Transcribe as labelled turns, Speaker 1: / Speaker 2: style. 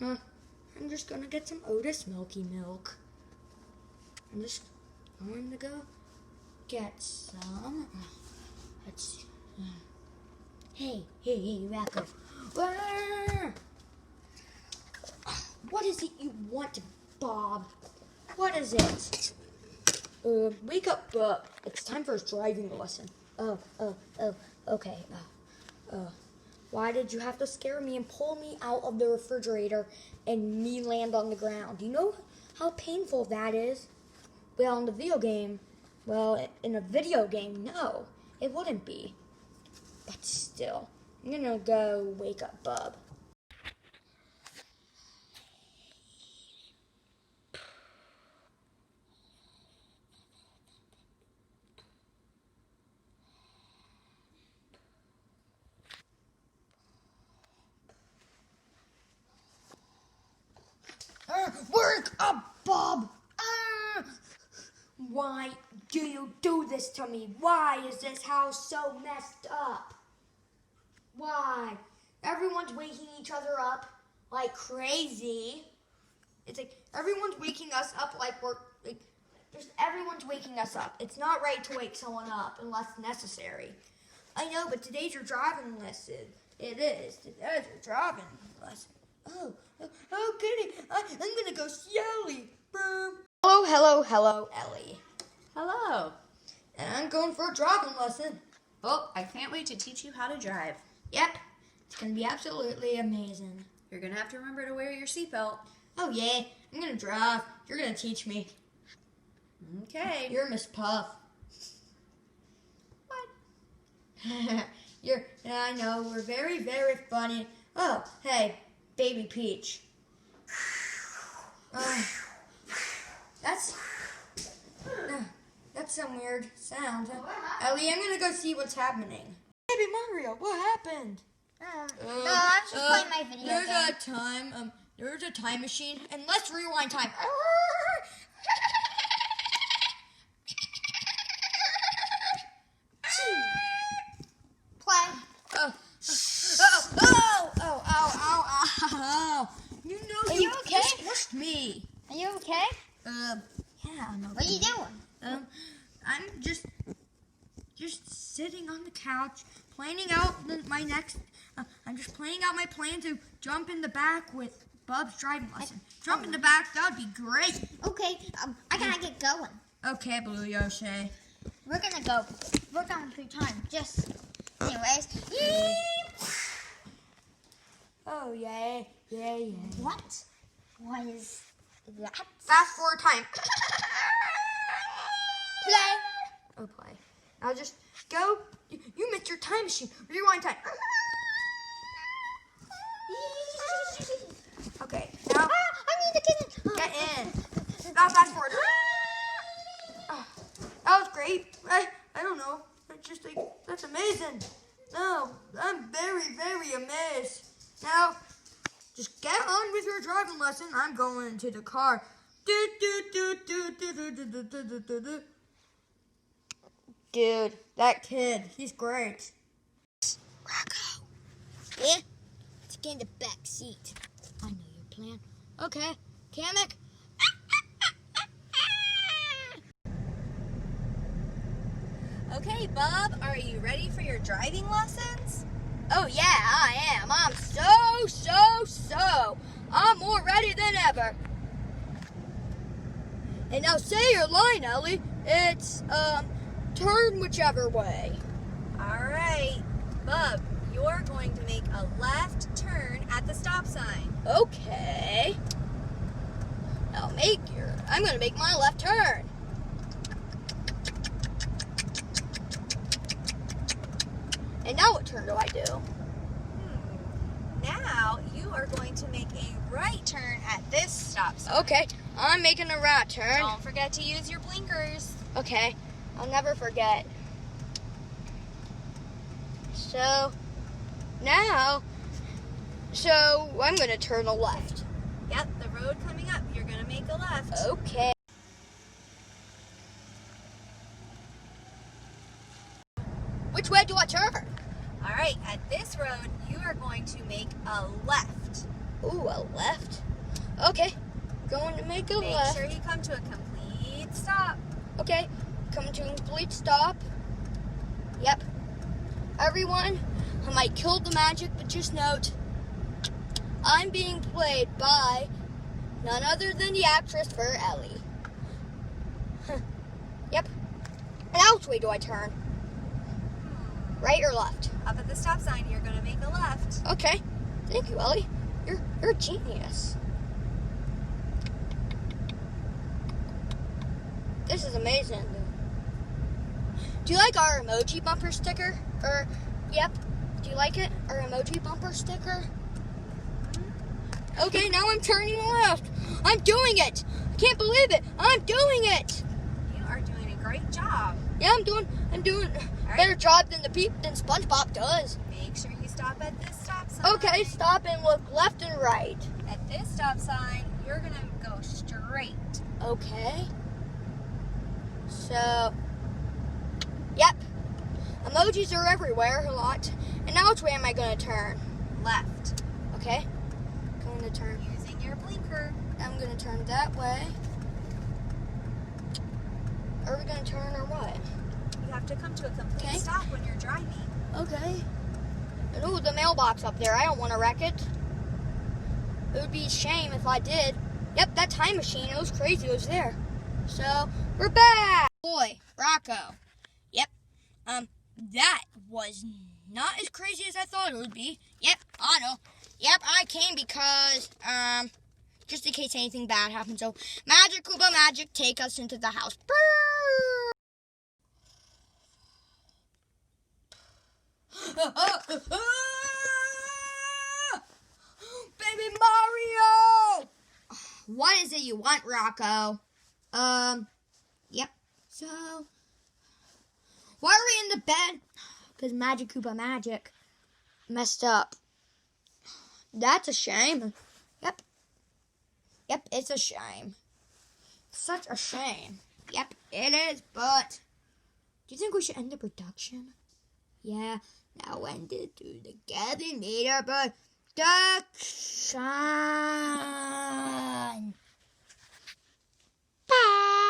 Speaker 1: I'm just gonna get some Otis Milky Milk. I'm just going to go get some. Let's see. Hey, Rocco. What is it you want, Bob? What is it? Wake up, it's time for a driving lesson. Okay. Why did you have to scare me and pull me out of the refrigerator and me land on the ground? Do you know how painful that is? Well, in a video game, no, it wouldn't be. But still, I'm gonna go wake up Bub. Wake up, Bob! Why do you do this to me? Why is this house so messed up? Why? Everyone's waking each other up like crazy. It's like everyone's waking us up like we're like just everyone's waking us up. It's not right to wake someone up unless necessary. I know, but today's your driving lesson. It is. Today's your driving lesson. Oh, goody. I'm gonna go see Ellie. Hello, Ellie.
Speaker 2: Hello.
Speaker 1: And I'm going for a driving lesson.
Speaker 2: Oh, I can't wait to teach you how to drive.
Speaker 1: Yep, it's gonna be absolutely amazing.
Speaker 2: You're gonna have to remember to wear your seatbelt.
Speaker 1: Oh yeah, I'm gonna drive. You're gonna teach me.
Speaker 2: Okay.
Speaker 1: You're Miss Puff.
Speaker 2: What?
Speaker 1: Yeah, I know, we're very, very funny. Oh, hey, Baby Peach. That's some weird sound. Ellie, I'm gonna go see what's happening. Baby Mario, what happened?
Speaker 3: No, I'm just playing my video game.
Speaker 1: There's a time machine, and let's rewind time.
Speaker 3: Play.
Speaker 1: Ow. You know
Speaker 3: Are you okay?
Speaker 1: squished me.
Speaker 3: Are you okay?
Speaker 1: Yeah, I'm okay.
Speaker 3: What are you doing?
Speaker 1: I'm just sitting on the couch, planning out my next. I'm just planning out my plan to jump in the back with Bub's driving lesson. Jump in the back, that would be great.
Speaker 3: Okay, I gotta get going.
Speaker 1: Okay, Blue Yoshi.
Speaker 3: We're gonna go. We're going through time. Anyways.
Speaker 1: Oh, yay.
Speaker 3: What? What is that?
Speaker 1: Fast forward time.
Speaker 3: Play.
Speaker 1: Oh, play. I'll just go. You missed your time machine. Rewind time. Okay, now
Speaker 3: I need to get in.
Speaker 1: get in. Now fast forward. That was great. I don't know. It's just like, that's amazing. No, I'm very, very amazed. Now, just get on with your driving lesson. I'm going into the car. Dude, that kid, he's great.
Speaker 3: Rocco. Yeah? Let's get in the back seat. I know your plan.
Speaker 1: Okay, Kamek.
Speaker 2: Okay, Bob, are you ready for your driving lessons?
Speaker 1: Oh yeah, I am. I'm so. I'm more ready than ever. And now say your line, Ellie. It's, turn whichever way.
Speaker 2: All right, Bob, you're going to make a left turn at the stop sign.
Speaker 1: Okay. I'm gonna make my left turn. And now what turn do I do?
Speaker 2: Now you are going to make a right turn at this stop sign.
Speaker 1: Okay, I'm making a right turn.
Speaker 2: Don't forget to use your blinkers.
Speaker 1: Okay, I'll never forget. So I'm gonna turn a left.
Speaker 2: Yep, the road coming up, you're going to make a left.
Speaker 1: Okay. Which way do I turn?
Speaker 2: All right, at this road, you are going to make a left.
Speaker 1: Ooh, a left. Okay, going to make a left.
Speaker 2: Make sure you come to a complete stop.
Speaker 1: Okay, coming to a complete stop. Yep. Everyone, I might kill the magic, but just note, I'm being played by none other than the actress for Ellie. Yep. Now which way do I turn? Right or left?
Speaker 2: Up at the stop sign, you're going to make a left.
Speaker 1: Okay. Thank you, Ellie. You're a genius. This is amazing. Do you like our emoji bumper sticker? Yep. Do you like it? Our emoji bumper sticker? Okay, now I'm turning left. I'm doing it. I can't believe it. I'm doing it.
Speaker 2: You are doing a great job.
Speaker 1: Yeah, I'm doing a better job than SpongeBob does.
Speaker 2: Make sure you stop at this stop sign.
Speaker 1: Okay, stop and look left and right.
Speaker 2: At this stop sign, you're going to go straight.
Speaker 1: Okay. So, yep. Emojis are everywhere a lot. And now which way am I going to turn?
Speaker 2: Left.
Speaker 1: Okay. Going to turn.
Speaker 2: Using your blinker.
Speaker 1: I'm going to turn that way. Are we going to turn or what?
Speaker 2: You have to come to a complete
Speaker 1: Okay.
Speaker 2: stop when you're driving.
Speaker 1: Okay. And ooh, the mailbox up there. I don't want to wreck it. It would be a shame if I did. Yep, that time machine. It was crazy. It was there. So, we're back. Boy, Rocco. Yep. That was not as crazy as I thought it would be. Yep, I know. Yep, I came because, just in case anything bad happens. So, Magic Koopa Magic, take us into the house. Baby Mario! What is it you want, Rocco? Yep. So, why are we in the bed? Because Magic Koopa Magic messed up. That's a shame. Yep. Yep, it's a shame. Such a shame. Yep, it is, but do you think we should end the production? Yeah. Now end it to the Gavin meter production. Bye.